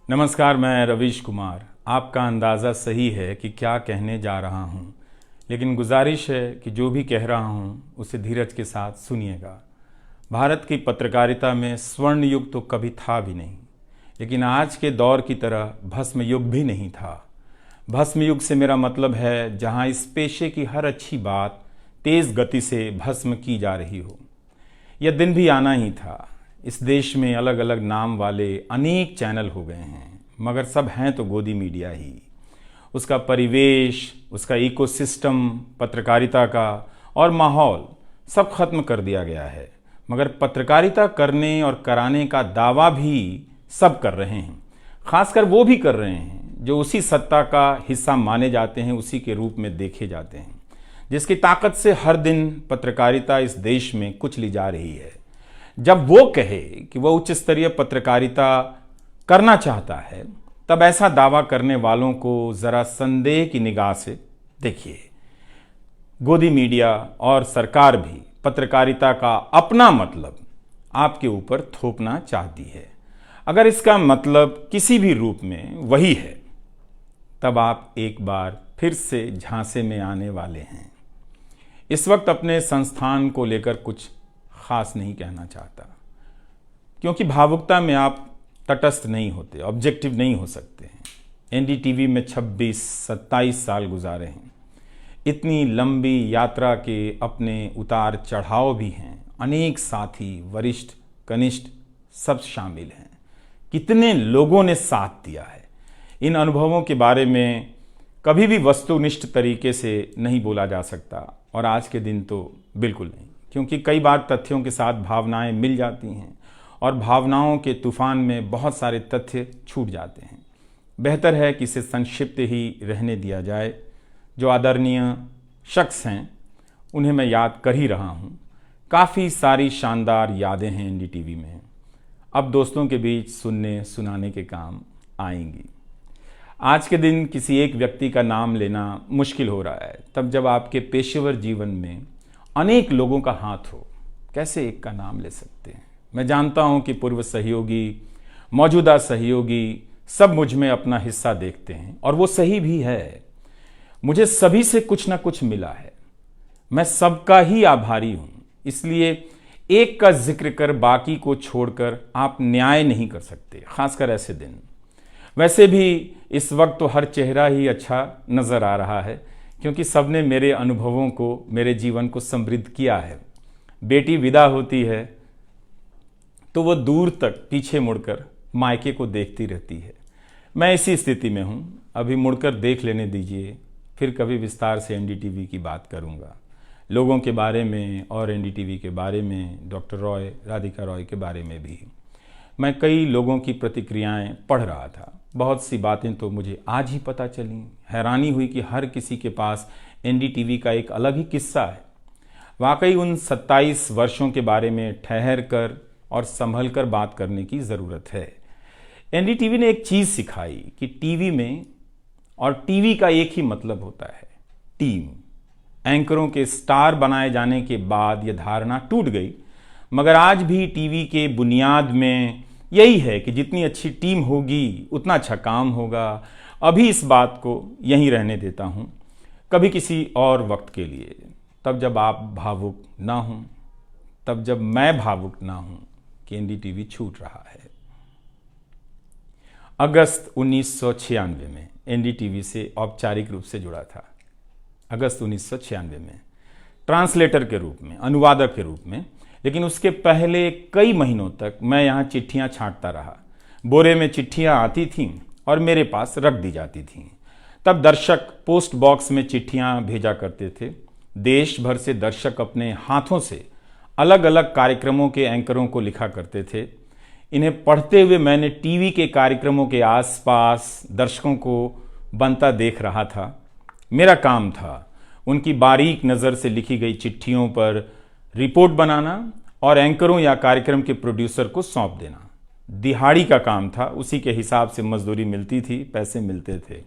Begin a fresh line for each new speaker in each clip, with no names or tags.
नमस्कार, मैं रवीश कुमार। आपका अंदाज़ा सही है कि क्या कहने जा रहा हूँ, लेकिन गुजारिश है कि जो भी कह रहा हूँ उसे धीरज के साथ सुनिएगा। भारत की पत्रकारिता में स्वर्ण युग तो कभी था भी नहीं, लेकिन आज के दौर की तरह भस्म युग भी नहीं था। भस्म युग से मेरा मतलब है जहाँ इस पेशे की हर अच्छी बात तेज़ गति से भस्म की जा रही हो। यह दिन भी आना ही था। इस देश में अलग अलग नाम वाले अनेक चैनल हो गए हैं, मगर सब हैं तो गोदी मीडिया ही। उसका परिवेश, उसका इकोसिस्टम, पत्रकारिता का और माहौल सब खत्म कर दिया गया है। मगर पत्रकारिता करने और कराने का दावा भी सब कर रहे हैं। खासकर वो भी कर रहे हैं जो उसी सत्ता का हिस्सा माने जाते हैं, उसी के रूप में देखे जाते हैं, जिसकी ताकत से हर दिन पत्रकारिता इस देश में कुचली जा रही है। जब वो कहे कि वह उच्च स्तरीय पत्रकारिता करना चाहता है, तब ऐसा दावा करने वालों को जरा संदेह की निगाह से देखिए। गोदी मीडिया और सरकार भी पत्रकारिता का अपना मतलब आपके ऊपर थोपना चाहती है। अगर इसका मतलब किसी भी रूप में वही है, तब आप एक बार फिर से झांसे में आने वाले हैं। इस वक्त अपने संस्थान को लेकर कुछ खास नहीं कहना चाहता, क्योंकि भावुकता में आप तटस्थ नहीं होते, ऑब्जेक्टिव नहीं हो सकते हैं। एनडीटीवी में 26-27 साल गुजारे हैं। इतनी लंबी यात्रा के अपने उतार चढ़ाव भी हैं। अनेक साथी, वरिष्ठ, कनिष्ठ सब शामिल हैं। कितने लोगों ने साथ दिया है। इन अनुभवों के बारे में कभी भी वस्तुनिष्ठ तरीके से नहीं बोला जा सकता, और आज के दिन तो बिल्कुल नहीं, क्योंकि कई बार तथ्यों के साथ भावनाएं मिल जाती हैं और भावनाओं के तूफान में बहुत सारे तथ्य छूट जाते हैं। बेहतर है कि इसे संक्षिप्त ही रहने दिया जाए। जो आदरणीय शख्स हैं उन्हें मैं याद कर ही रहा हूँ। काफ़ी सारी शानदार यादें हैं एनडीटीवी में, अब दोस्तों के बीच सुनने सुनाने के काम आएंगी। आज के दिन किसी एक व्यक्ति का नाम लेना मुश्किल हो रहा है, तब जब आपके पेशेवर जीवन में अनेक लोगों का हाथ हो, कैसे एक का नाम ले सकते हैं। मैं जानता हूं कि पूर्व सहयोगी, मौजूदा सहयोगी सब मुझ में अपना हिस्सा देखते हैं, और वो सही भी है। मुझे सभी से कुछ ना कुछ मिला है। मैं सबका ही आभारी हूं। इसलिए एक का जिक्र कर बाकी को छोड़कर आप न्याय नहीं कर सकते, खासकर ऐसे दिन। वैसे भी इस वक्त तो हर चेहरा ही अच्छा नजर आ रहा है, क्योंकि सबने मेरे अनुभवों को, मेरे जीवन को समृद्ध किया है। बेटी विदा होती है तो वो दूर तक पीछे मुड़कर मायके को देखती रहती है। मैं इसी स्थिति में हूँ। अभी मुड़कर देख लेने दीजिए, फिर कभी विस्तार से एनडीटीवी की बात करूँगा, लोगों के बारे में और एनडीटीवी के बारे में, डॉक्टर रॉय, राधिका रॉय के बारे में भी। मैं कई लोगों की प्रतिक्रियाएं पढ़ रहा था। बहुत सी बातें तो मुझे आज ही पता चली। हैरानी हुई कि हर किसी के पास एनडीटीवी का एक अलग ही किस्सा है। वाकई उन 27 वर्षों के बारे में ठहर कर और संभल कर बात करने की ज़रूरत है। एनडीटीवी ने एक चीज़ सिखाई कि टीवी में और टीवी का एक ही मतलब होता है, टीम। एंकरों के स्टार बनाए जाने के बाद यह धारणा टूट गई, मगर आज भी टीवी के बुनियाद में यही है कि जितनी अच्छी टीम होगी उतना अच्छा काम होगा। अभी इस बात को यहीं रहने देता हूँ, कभी किसी और वक्त के लिए, तब जब आप भावुक ना हों, तब जब मैं भावुक ना हूँ कि एनडीटीवी छूट रहा है। अगस्त 1996 में एनडीटीवी से औपचारिक रूप से जुड़ा था। अगस्त 1996 में ट्रांसलेटर के रूप में, अनुवादक के रूप में। लेकिन उसके पहले कई महीनों तक मैं यहाँ चिट्ठियाँ छांटता रहा। बोरे में चिट्ठियाँ आती थीं और मेरे पास रख दी जाती थीं। तब दर्शक पोस्ट बॉक्स में चिट्ठियाँ भेजा करते थे। देश भर से दर्शक अपने हाथों से अलग अलग कार्यक्रमों के एंकरों को लिखा करते थे। इन्हें पढ़ते हुए मैंने टीवी के कार्यक्रमों के आसपास दर्शकों को बनता देख रहा था। मेरा काम था उनकी बारीक नज़र से लिखी गई चिट्ठियों पर रिपोर्ट बनाना और एंकरों या कार्यक्रम के प्रोड्यूसर को सौंप देना। दिहाड़ी का काम था, उसी के हिसाब से मजदूरी मिलती थी, पैसे मिलते थे।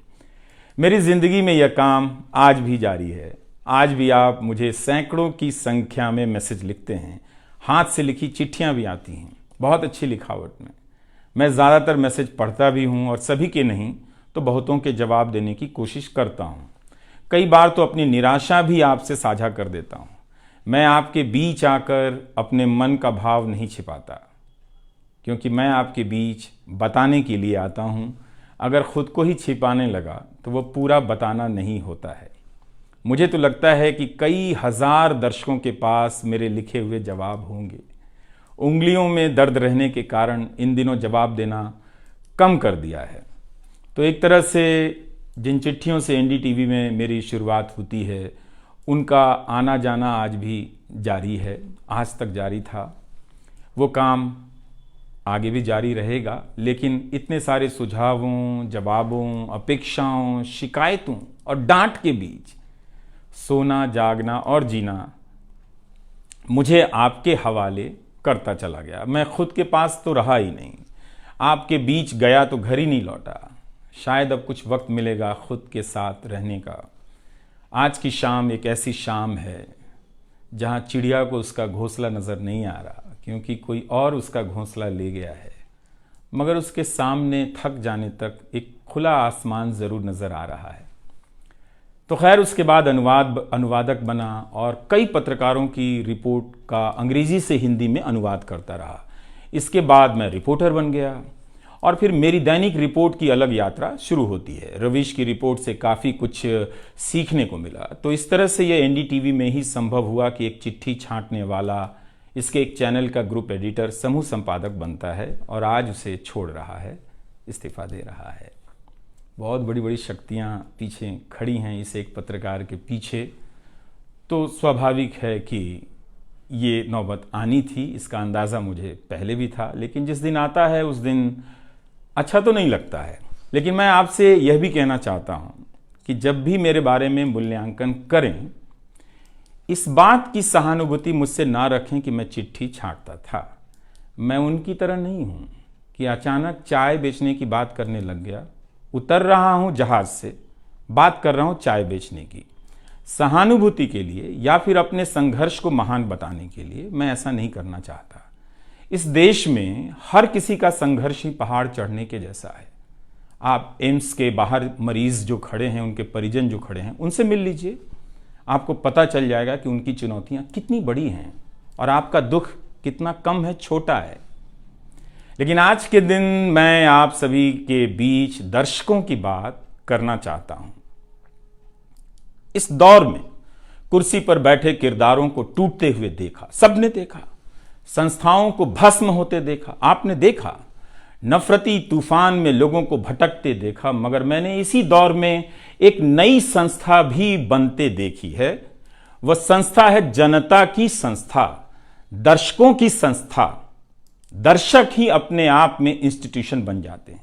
मेरी ज़िंदगी में यह काम आज भी जारी है। आज भी आप मुझे सैकड़ों की संख्या में मैसेज लिखते हैं, हाथ से लिखी चिट्ठियां भी आती हैं, बहुत अच्छी लिखावट में। मैं ज़्यादातर मैसेज पढ़ता भी हूँ और सभी के नहीं तो बहुतों के जवाब देने की कोशिश करता हूँ। कई बार तो अपनी निराशा भी आपसे साझा कर देता हूँ। मैं आपके बीच आकर अपने मन का भाव नहीं छिपाता, क्योंकि मैं आपके बीच बताने के लिए आता हूँ। अगर खुद को ही छिपाने लगा तो वो पूरा बताना नहीं होता है। मुझे तो लगता है कि कई हजार दर्शकों के पास मेरे लिखे हुए जवाब होंगे। उंगलियों में दर्द रहने के कारण इन दिनों जवाब देना कम कर दिया है। तो एक तरह से जिन चिट्ठियों से एनडीटीवी में मेरी शुरुआत होती है, उनका आना जाना आज भी जारी है, आज तक जारी था। वो काम आगे भी जारी रहेगा, लेकिन इतने सारे सुझावों, जवाबों, अपेक्षाओं, शिकायतों और डांट के बीच सोना, जागना और जीना मुझे आपके हवाले करता चला गया। मैं खुद के पास तो रहा ही नहीं, आपके बीच गया तो घर ही नहीं लौटा। शायद अब कुछ वक्त मिलेगा खुद के साथ रहने का। आज की शाम एक ऐसी शाम है जहां चिड़िया को उसका घोंसला नज़र नहीं आ रहा, क्योंकि कोई और उसका घोंसला ले गया है, मगर उसके सामने थक जाने तक एक खुला आसमान ज़रूर नज़र आ रहा है। तो खैर, उसके बाद अनुवादक बना और कई पत्रकारों की रिपोर्ट का अंग्रेजी से हिंदी में अनुवाद करता रहा। इसके बाद मैं रिपोर्टर बन गया और फिर मेरी दैनिक रिपोर्ट की अलग यात्रा शुरू होती है। रवीश की रिपोर्ट से काफ़ी कुछ सीखने को मिला। तो इस तरह से ये एनडीटीवी में ही संभव हुआ कि एक चिट्ठी छांटने वाला इसके एक चैनल का ग्रुप एडिटर समूह संपादक बनता है और आज उसे छोड़ रहा है, इस्तीफा दे रहा है। बहुत बड़ी बड़ी शक्तियाँ पीछे खड़ी हैं इस एक पत्रकार के पीछे। तो स्वाभाविक है कि ये नौबत आनी थी, इसका अंदाज़ा मुझे पहले भी था। लेकिन जिस दिन आता है उस दिन अच्छा तो नहीं लगता है। लेकिन मैं आपसे यह भी कहना चाहता हूं कि जब भी मेरे बारे में मूल्यांकन करें, इस बात की सहानुभूति मुझसे ना रखें कि मैं चिट्ठी छांटता था। मैं उनकी तरह नहीं हूं कि अचानक चाय बेचने की बात करने लग गया। उतर रहा हूं जहाज से, बात कर रहा हूं चाय बेचने की। सहानुभूति के लिए या फिर अपने संघर्ष को महान बताने के लिए मैं ऐसा नहीं करना चाहता। इस देश में हर किसी का संघर्ष ही पहाड़ चढ़ने के जैसा है। आप एम्स के बाहर मरीज जो खड़े हैं, उनके परिजन जो खड़े हैं, उनसे मिल लीजिए। आपको पता चल जाएगा कि उनकी चुनौतियां कितनी बड़ी हैं और आपका दुख कितना कम है, छोटा है। लेकिन आज के दिन मैं आप सभी के बीच दर्शकों की बात करना चाहता हूं। इस दौर में कुर्सी पर बैठे किरदारों को टूटते हुए देखा, सबने देखा। संस्थाओं को भस्म होते देखा, आपने देखा। नफरती तूफान में लोगों को भटकते देखा, मगर मैंने इसी दौर में एक नई संस्था भी बनते देखी है। वह संस्था है जनता की संस्था, दर्शकों की संस्था। दर्शक ही अपने आप में इंस्टीट्यूशन बन जाते हैं।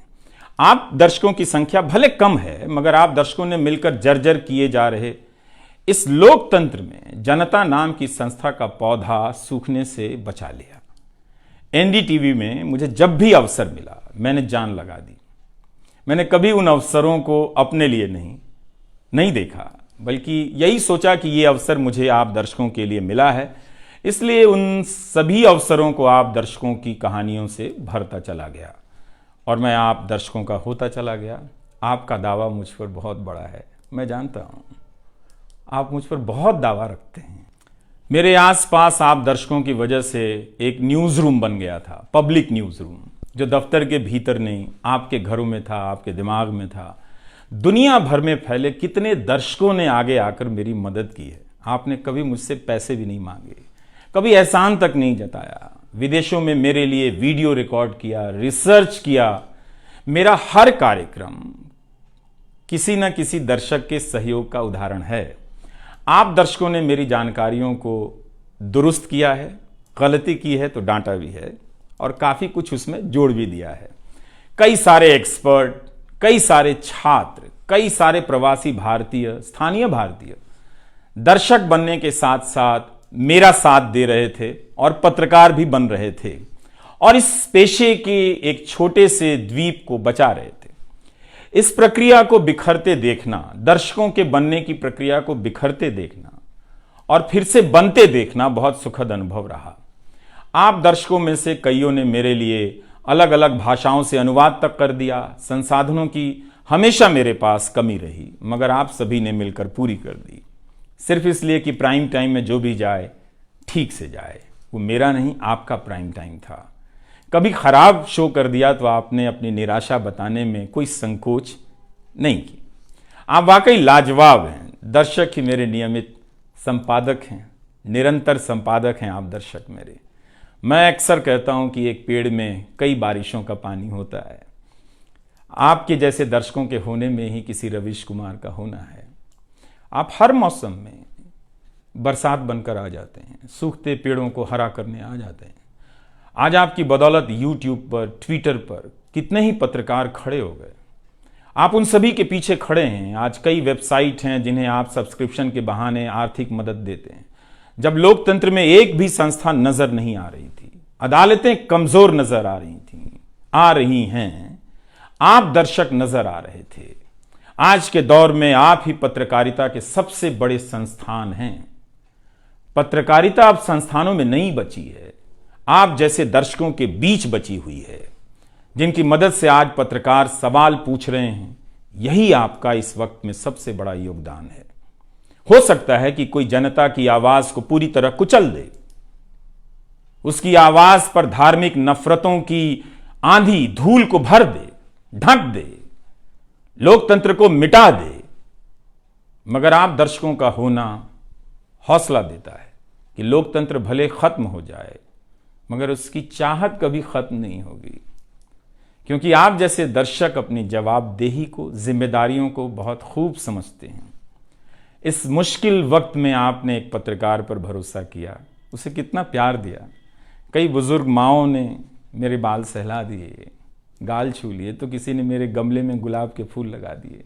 आप दर्शकों की संख्या भले कम है, मगर आप दर्शकों ने मिलकर जर्जर किए जा रहे इस लोकतंत्र में जनता नाम की संस्था का पौधा सूखने से बचा लिया। एनडीटीवी में मुझे जब भी अवसर मिला मैंने जान लगा दी। मैंने कभी उन अवसरों को अपने लिए नहीं देखा, बल्कि यही सोचा कि ये अवसर मुझे आप दर्शकों के लिए मिला है, इसलिए उन सभी अवसरों को आप दर्शकों की कहानियों से भरता चला गया और मैं आप दर्शकों का होता चला गया। आपका दावा मुझ पर बहुत बड़ा है, मैं जानता हूं। आप मुझ पर बहुत दावा रखते हैं। मेरे आसपास आप दर्शकों की वजह से एक न्यूज़ रूम बन गया था, पब्लिक न्यूज़ रूम, जो दफ्तर के भीतर नहीं, आपके घरों में था, आपके दिमाग में था। दुनिया भर में फैले कितने दर्शकों ने आगे आकर मेरी मदद की है। आपने कभी मुझसे पैसे भी नहीं मांगे, कभी एहसान तक नहीं जताया। विदेशों में मेरे लिए वीडियो रिकॉर्ड किया, रिसर्च किया। मेरा हर कार्यक्रम किसी न किसी दर्शक के सहयोग का उदाहरण है। आप दर्शकों ने मेरी जानकारियों को दुरुस्त किया है, गलती की है तो डांटा भी है और काफ़ी कुछ उसमें जोड़ भी दिया है। कई सारे एक्सपर्ट, कई सारे छात्र, कई सारे प्रवासी भारतीय, स्थानीय भारतीय दर्शक बनने के साथ साथ मेरा साथ दे रहे थे और पत्रकार भी बन रहे थे और इस पेशे के एक छोटे से द्वीप को बचा रहे थे। इस प्रक्रिया को बिखरते देखना, दर्शकों के बनने की प्रक्रिया को बिखरते देखना और फिर से बनते देखना बहुत सुखद अनुभव रहा। आप दर्शकों में से कईयों ने मेरे लिए अलग अलग भाषाओं से अनुवाद तक कर दिया। संसाधनों की हमेशा मेरे पास कमी रही, मगर आप सभी ने मिलकर पूरी कर दी, सिर्फ इसलिए कि प्राइम टाइम में जो भी जाए ठीक से जाए। वो मेरा नहीं, आपका प्राइम टाइम था। कभी खराब शो कर दिया तो आपने अपनी निराशा बताने में कोई संकोच नहीं की। आप वाकई लाजवाब हैं। दर्शक ही मेरे नियमित संपादक हैं, निरंतर संपादक हैं आप दर्शक मेरे। मैं अक्सर कहता हूं कि एक पेड़ में कई बारिशों का पानी होता है। आपके जैसे दर्शकों के होने में ही किसी रवीश कुमार का होना है। आप हर मौसम में बरसात बनकर आ जाते हैं, सूखते पेड़ों को हरा करने आ जाते हैं। आज आपकी बदौलत यूट्यूब पर, ट्विटर पर कितने ही पत्रकार खड़े हो गए। आप उन सभी के पीछे खड़े हैं। आज कई वेबसाइट हैं जिन्हें आप सब्सक्रिप्शन के बहाने आर्थिक मदद देते हैं। जब लोकतंत्र में एक भी संस्था नजर नहीं आ रही थी, अदालतें कमजोर नजर आ रही थी, आ रही हैं, आप दर्शक नजर आ रहे थे। आज के दौर में आप ही पत्रकारिता के सबसे बड़े संस्थान हैं। पत्रकारिता अब संस्थानों में नहीं बची है, आप जैसे दर्शकों के बीच बची हुई है, जिनकी मदद से आज पत्रकार सवाल पूछ रहे हैं। यही आपका इस वक्त में सबसे बड़ा योगदान है। हो सकता है कि कोई जनता की आवाज को पूरी तरह कुचल दे, उसकी आवाज पर धार्मिक नफरतों की आंधी धूल को भर दे, ढक दे, लोकतंत्र को मिटा दे, मगर आप दर्शकों का होना हौसला देता है कि लोकतंत्र भले खत्म हो जाए, मगर उसकी चाहत कभी खत्म नहीं होगी, क्योंकि आप जैसे दर्शक अपनी जवाबदेही को, जिम्मेदारियों को बहुत खूब समझते हैं। इस मुश्किल वक्त में आपने एक पत्रकार पर भरोसा किया, उसे कितना प्यार दिया। कई बुजुर्ग माओं ने मेरे बाल सहला दिए, गाल छू लिए, तो किसी ने मेरे गमले में गुलाब के फूल लगा दिए,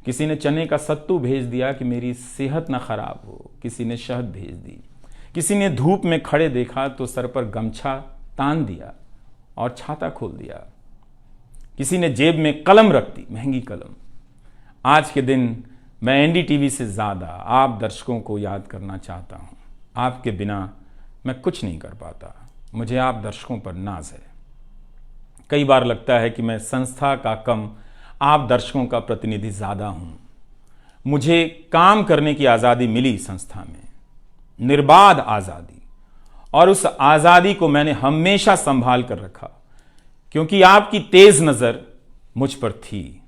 किसी ने चने का सत्तू भेज दिया कि मेरी सेहत ना खराब हो, किसी ने शहद भेज दी, किसी ने धूप में खड़े देखा तो सर पर गमछा तान दिया और छाता खोल दिया, किसी ने जेब में कलम रख दी, महंगी कलम। आज के दिन मैं एनडीटीवी से ज्यादा आप दर्शकों को याद करना चाहता हूं। आपके बिना मैं कुछ नहीं कर पाता। मुझे आप दर्शकों पर नाज है। कई बार लगता है कि मैं संस्था का कम, आप दर्शकों का प्रतिनिधि ज्यादा हूं। मुझे काम करने की आजादी मिली संस्था में, निर्बाध आजादी, और उस आजादी को मैंने हमेशा संभाल कर रखा, क्योंकि आपकी तेज नजर मुझ पर थी।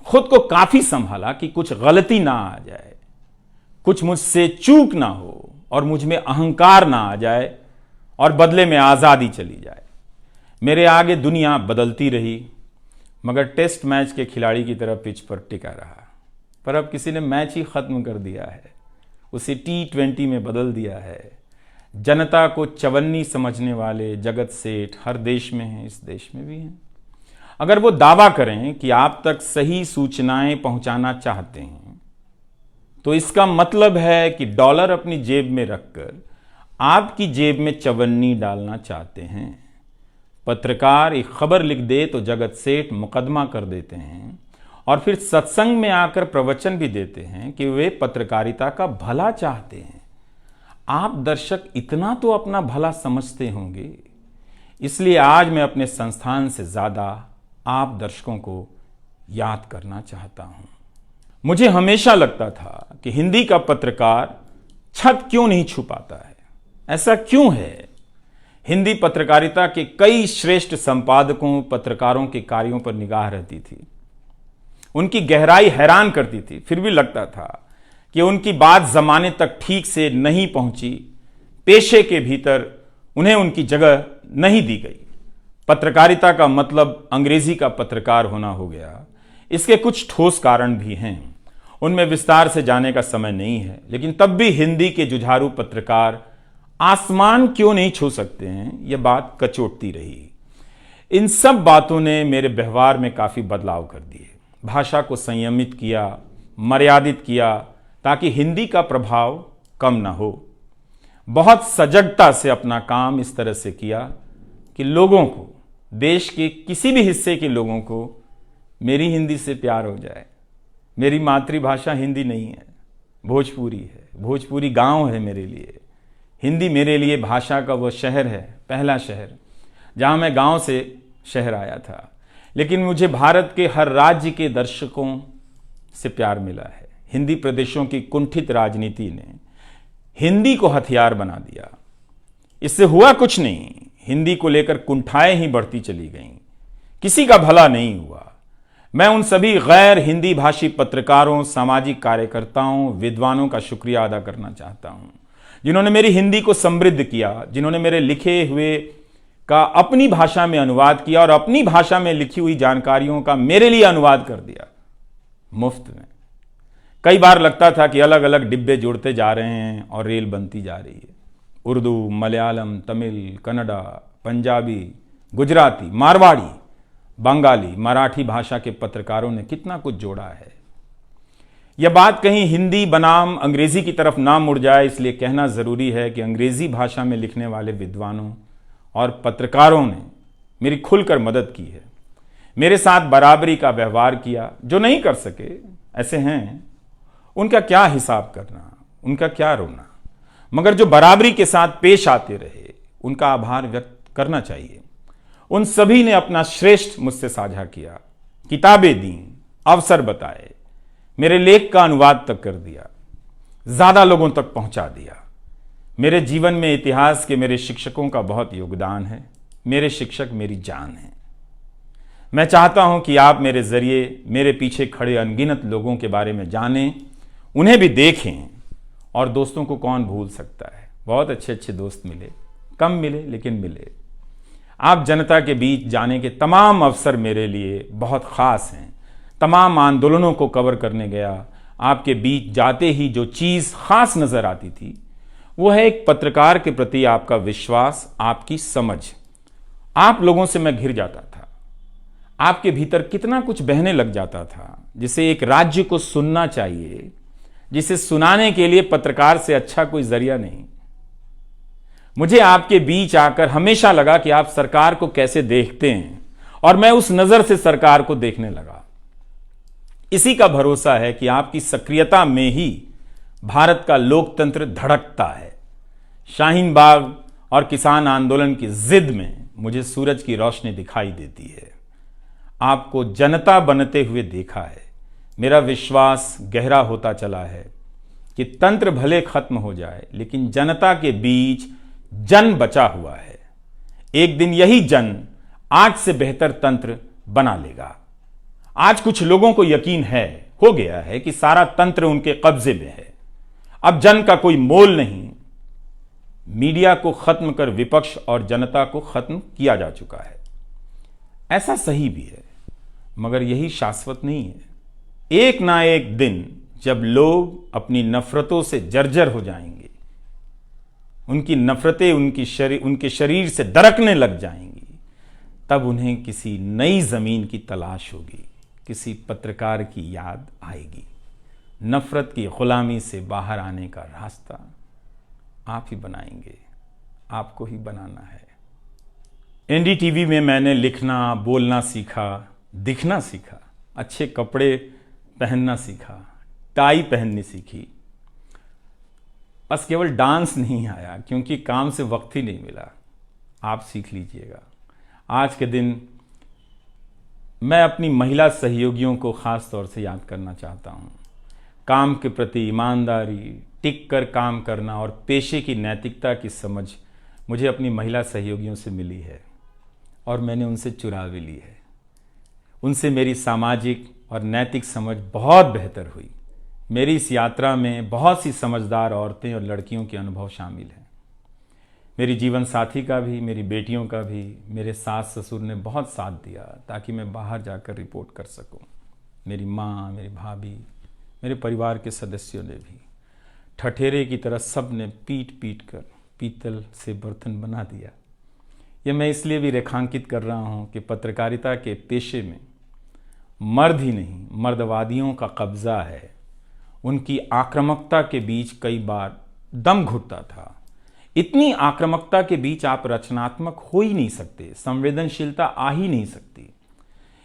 खुद को काफी संभाला कि कुछ गलती ना आ जाए, कुछ मुझसे चूक ना हो और मुझ में अहंकार ना आ जाए और बदले में आजादी चली जाए। मेरे आगे दुनिया बदलती रही, मगर टेस्ट मैच के खिलाड़ी की तरह पिच पर टिका रहा। पर अब किसी ने मैच ही खत्म कर दिया है, उसे T20 में बदल दिया है। जनता को चवन्नी समझने वाले जगत सेठ हर देश में हैं, इस देश में भी हैं। अगर वो दावा करें कि आप तक सही सूचनाएं पहुंचाना चाहते हैं, तो इसका मतलब है कि डॉलर अपनी जेब में रखकर आपकी जेब में चवन्नी डालना चाहते हैं। पत्रकार एक खबर लिख दे तो जगत सेठ मुकदमा कर देते हैं और फिर सत्संग में आकर प्रवचन भी देते हैं कि वे पत्रकारिता का भला चाहते हैं। आप दर्शक इतना तो अपना भला समझते होंगे। इसलिए आज मैं अपने संस्थान से ज्यादा आप दर्शकों को याद करना चाहता हूं। मुझे हमेशा लगता था कि हिंदी का पत्रकार छत क्यों नहीं छुपाता है। ऐसा क्यों है? हिंदी पत्रकारिता के कई श्रेष्ठ संपादकों, पत्रकारों के कार्यों पर निगाह रहती थी। उनकी गहराई हैरान करती थी, फिर भी लगता था कि उनकी बात जमाने तक ठीक से नहीं पहुंची, पेशे के भीतर उन्हें उनकी जगह नहीं दी गई। पत्रकारिता का मतलब अंग्रेजी का पत्रकार होना हो गया। इसके कुछ ठोस कारण भी हैं, उनमें विस्तार से जाने का समय नहीं है, लेकिन तब भी हिंदी के जुझारू पत्रकार आसमान क्यों नहीं छू सकते हैं, यह बात कचोटती रही। इन सब बातों ने मेरे व्यवहार में काफी बदलाव कर दिए। भाषा को संयमित किया, मर्यादित किया, ताकि हिंदी का प्रभाव कम ना हो। बहुत सजगता से अपना काम इस तरह से किया कि लोगों को, देश के किसी भी हिस्से के लोगों को मेरी हिंदी से प्यार हो जाए। मेरी मातृभाषा हिंदी नहीं है, भोजपुरी है। भोजपुरी गांव है मेरे लिए। हिंदी मेरे लिए भाषा का वह शहर है, पहला शहर, जहां मैं गांव से शहर आया था, लेकिन मुझे भारत के हर राज्य के दर्शकों से प्यार मिला है। हिंदी प्रदेशों की कुंठित राजनीति ने हिंदी को हथियार बना दिया। इससे हुआ कुछ नहीं, हिंदी को लेकर कुंठाएं ही बढ़ती चली गईं, किसी का भला नहीं हुआ। मैं उन सभी गैर हिंदी भाषी पत्रकारों, सामाजिक कार्यकर्ताओं, विद्वानों का शुक्रिया अदा करना चाहता हूं, जिन्होंने मेरी हिंदी को समृद्ध किया, जिन्होंने मेरे लिखे हुए का अपनी भाषा में अनुवाद किया और अपनी भाषा में लिखी हुई जानकारियों का मेरे लिए अनुवाद कर दिया मुफ्त में। कई बार लगता था कि अलग अलग डिब्बे जुड़ते जा रहे हैं और रेल बनती जा रही है। उर्दू, मलयालम, तमिल, कन्नड़ा, पंजाबी, गुजराती, मारवाड़ी, बंगाली, मराठी भाषा के पत्रकारों ने कितना कुछ जोड़ा है। यह बात कहीं हिंदी बनाम अंग्रेजी की तरफ ना मुड़ जाए, इसलिए कहना जरूरी है कि अंग्रेजी भाषा में लिखने वाले विद्वानों और पत्रकारों ने मेरी खुलकर मदद की है, मेरे साथ बराबरी का व्यवहार किया। जो नहीं कर सके, ऐसे हैं, उनका क्या हिसाब करना, उनका क्या रोना, मगर जो बराबरी के साथ पेश आते रहे, उनका आभार व्यक्त करना चाहिए। उन सभी ने अपना श्रेष्ठ मुझसे साझा किया, किताबें दी, अवसर बताए, मेरे लेख का अनुवाद तक कर दिया, ज्यादा लोगों तक पहुंचा दिया। मेरे जीवन में इतिहास के मेरे शिक्षकों का बहुत योगदान है। मेरे शिक्षक मेरी जान है। मैं चाहता हूं कि आप मेरे जरिए मेरे पीछे खड़े अनगिनत लोगों के बारे में जानें, उन्हें भी देखें। और दोस्तों को कौन भूल सकता है, बहुत अच्छे अच्छे दोस्त मिले, कम मिले लेकिन मिले। आप जनता के बीच जाने के तमाम अवसर मेरे लिए बहुत खास हैं। तमाम आंदोलनों को कवर करने गया, आपके बीच जाते ही जो चीज खास नजर आती थी वो है एक पत्रकार के प्रति आपका विश्वास, आपकी समझ। आप लोगों से मैं घिर जाता था, आपके भीतर कितना कुछ बहने लग जाता था, जिसे एक राज्य को सुनना चाहिए, जिसे सुनाने के लिए पत्रकार से अच्छा कोई जरिया नहीं। मुझे आपके बीच आकर हमेशा लगा कि आप सरकार को कैसे देखते हैं, और मैं उस नजर से सरकार को देखने लगा। इसी का भरोसा है कि आपकी सक्रियता में ही भारत का लोकतंत्र धड़कता है। शाहीन बाग और किसान आंदोलन की जिद में मुझे सूरज की रोशनी दिखाई देती है। आपको जनता बनते हुए देखा है। मेरा विश्वास गहरा होता चला है कि तंत्र भले खत्म हो जाए, लेकिन जनता के बीच जन बचा हुआ है। एक दिन यही जन आज से बेहतर तंत्र बना लेगा। आज कुछ लोगों को यकीन हो गया है कि सारा तंत्र उनके कब्जे में है। अब जन का कोई मोल नहीं। मीडिया को खत्म कर विपक्ष और जनता को खत्म किया जा चुका है। ऐसा सही भी है, मगर यही शाश्वत नहीं है। एक ना एक दिन जब लोग अपनी नफरतों से जर्जर हो जाएंगे, उनकी नफरतें उनके शरीर से दरकने लग जाएंगी, तब उन्हें किसी नई जमीन की तलाश होगी, किसी पत्रकार की याद आएगी। नफरत की गुलामी से बाहर आने का रास्ता आप ही बनाएंगे, आपको ही बनाना है। एनडीटीवी में मैंने लिखना, बोलना सीखा, दिखना सीखा, अच्छे कपड़े पहनना सीखा, टाई पहननी सीखी। बस केवल डांस नहीं आया, क्योंकि काम से वक्त ही नहीं मिला। आप सीख लीजिएगा। आज के दिन मैं अपनी महिला सहयोगियों को खास तौर से याद करना चाहता हूं। काम के प्रति ईमानदारी, टिक कर काम करना और पेशे की नैतिकता की समझ मुझे अपनी महिला सहयोगियों से मिली है, और मैंने उनसे चुरा भी ली है। उनसे मेरी सामाजिक और नैतिक समझ बहुत बेहतर हुई। मेरी इस यात्रा में बहुत सी समझदार औरतें और लड़कियों के अनुभव शामिल हैं। मेरी जीवन साथी का भी, मेरी बेटियों का भी, मेरे सास ससुर ने बहुत साथ दिया ताकि मैं बाहर जाकर रिपोर्ट कर सकूं। मेरी माँ, मेरी भाभी, मेरे परिवार के सदस्यों ने भी। ठठेरे की तरह सब ने पीट पीट कर पीतल से बर्तन बना दिया। यह मैं इसलिए भी रेखांकित कर रहा हूं कि पत्रकारिता के पेशे में मर्द ही नहीं, मर्दवादियों का कब्जा है। उनकी आक्रामकता के बीच कई बार दम घुटता था। इतनी आक्रामकता के बीच आप रचनात्मक हो ही नहीं सकते, संवेदनशीलता आ ही नहीं सकती।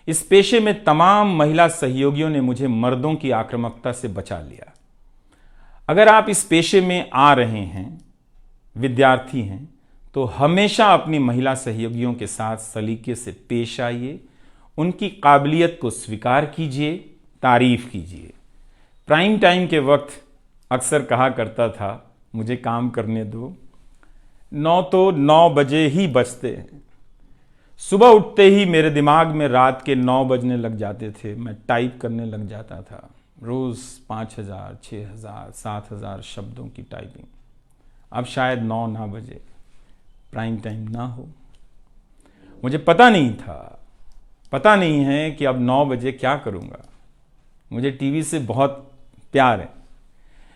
इस पेशे में तमाम महिला सहयोगियों ने मुझे मर्दों की आक्रामकता से बचा लिया। अगर आप इस पेशे में आ रहे हैं, विद्यार्थी हैं, तो हमेशा अपनी महिला सहयोगियों के साथ सलीके से पेश आइए, उनकी काबिलियत को स्वीकार कीजिए, तारीफ कीजिए। प्राइम टाइम के वक्त अक्सर कहा करता था, मुझे काम करने दो, 9 तो 9 बजे ही बजते हैं। सुबह उठते ही मेरे दिमाग में रात के 9 बजने लग जाते थे। मैं टाइप करने लग जाता था, रोज़ 5000, 6000, 7000 शब्दों की टाइपिंग। अब शायद 9 ना बजे, प्राइम टाइम ना हो। मुझे पता नहीं था, पता नहीं है कि अब 9 बजे क्या करूँगा। मुझे टीवी से बहुत प्यार है,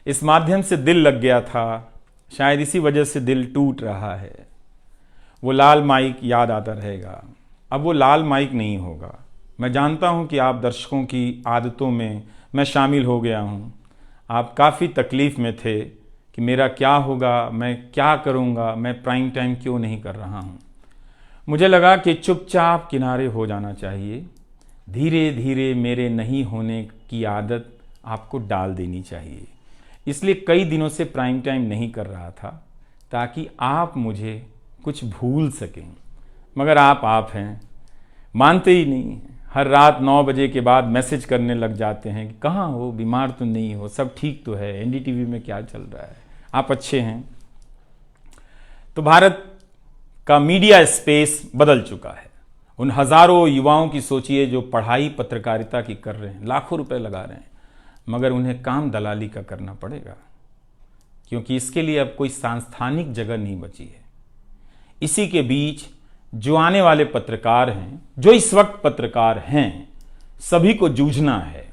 इस माध्यम से दिल लग गया था, शायद इसी वजह से दिल टूट रहा है। वो लाल माइक याद आता रहेगा, अब वो लाल माइक नहीं होगा। मैं जानता हूं कि आप दर्शकों की आदतों में मैं शामिल हो गया हूं। आप काफ़ी तकलीफ़ में थे कि मेरा क्या होगा, मैं क्या करूंगा, मैं प्राइम टाइम क्यों नहीं कर रहा हूं। मुझे लगा कि चुपचाप किनारे हो जाना चाहिए, धीरे धीरे मेरे नहीं होने की आदत आपको डाल देनी चाहिए। इसलिए कई दिनों से प्राइम टाइम नहीं कर रहा था, ताकि आप मुझे कुछ भूल सकें। मगर आप हैं, मानते ही नहीं। हर रात 9 बजे के बाद मैसेज करने लग जाते हैं कि कहाँ हो, बीमार तो नहीं हो, सब ठीक तो है, एनडीटीवी में क्या चल रहा है, आप अच्छे हैं। तो भारत का मीडिया स्पेस बदल चुका है। उन हजारों युवाओं की सोचिए जो पढ़ाई पत्रकारिता की कर रहे हैं, लाखों रुपए लगा रहे हैं, मगर उन्हें काम दलाली का करना पड़ेगा, क्योंकि इसके लिए अब कोई सांस्थानिक जगह नहीं बची है। इसी के बीच जो आने वाले पत्रकार हैं, जो इस वक्त पत्रकार हैं, सभी को जूझना है।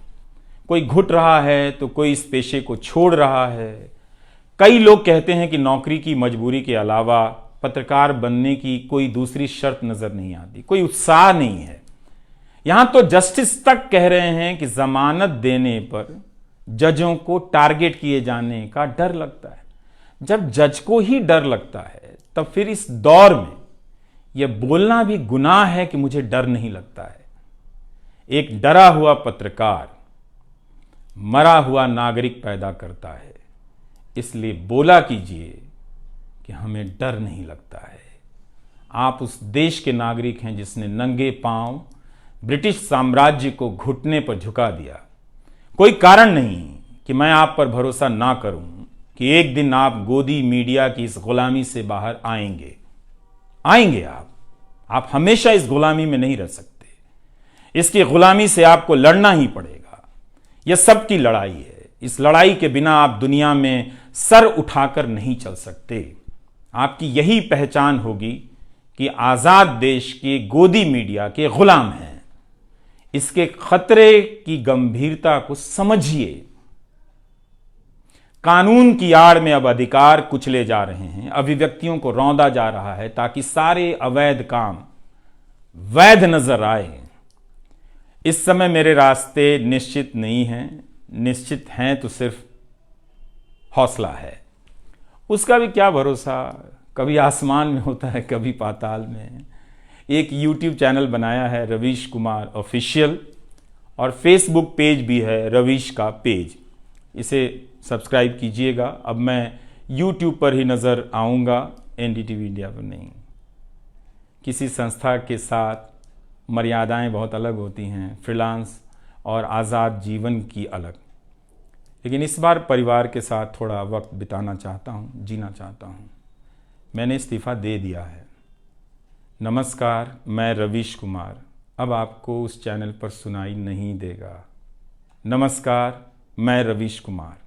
कोई घुट रहा है तो कोई इस पेशे को छोड़ रहा है। कई लोग कहते हैं कि नौकरी की मजबूरी के अलावा पत्रकार बनने की कोई दूसरी शर्त नजर नहीं आती, कोई उत्साह नहीं है। यहां तो जस्टिस तक कह रहे हैं कि जमानत देने पर जजों को टारगेट किए जाने का डर लगता है। जब जज को ही डर लगता है, तब फिर इस दौर में यह बोलना भी गुनाह है कि मुझे डर नहीं लगता है। एक डरा हुआ पत्रकार मरा हुआ नागरिक पैदा करता है। इसलिए बोला कीजिए कि हमें डर नहीं लगता है। आप उस देश के नागरिक हैं जिसने नंगे पांव ब्रिटिश साम्राज्य को घुटने पर झुका दिया। कोई कारण नहीं कि मैं आप पर भरोसा ना करूं कि एक दिन आप गोदी मीडिया की इस गुलामी से बाहर आएंगे। आप हमेशा इस गुलामी में नहीं रह सकते। इसकी गुलामी से आपको लड़ना ही पड़ेगा। यह सबकी लड़ाई है। इस लड़ाई के बिना आप दुनिया में सर उठाकर नहीं चल सकते। आपकी यही पहचान होगी कि आजाद देश के गोदी मीडिया के गुलाम हैं। इसके खतरे की गंभीरता को समझिए। कानून की आड़ में अब अधिकार कुचले जा रहे हैं, अभिव्यक्तियों को रौंदा जा रहा है ताकि सारे अवैध काम वैध नजर आए। इस समय मेरे रास्ते निश्चित नहीं हैं, निश्चित हैं तो सिर्फ हौसला है। उसका भी क्या भरोसा, कभी आसमान में होता है, कभी पाताल में। एक YouTube चैनल बनाया है रवीश कुमार ऑफिशियल, और फेसबुक पेज भी है रवीश का पेज। इसे सब्सक्राइब कीजिएगा। अब मैं YouTube पर ही नज़र आऊँगा, एनडीटीवी इंडिया पर नहीं। किसी संस्था के साथ मर्यादाएं बहुत अलग होती हैं, फ्रीलांस और आज़ाद जीवन की अलग। लेकिन इस बार परिवार के साथ थोड़ा वक्त बिताना चाहता हूँ, जीना चाहता हूँ। मैंने इस्तीफ़ा दे दिया है। नमस्कार, मैं रवीश कुमार अब आपको उस चैनल पर सुनाई नहीं देगा। नमस्कार, मैं रवीश कुमार।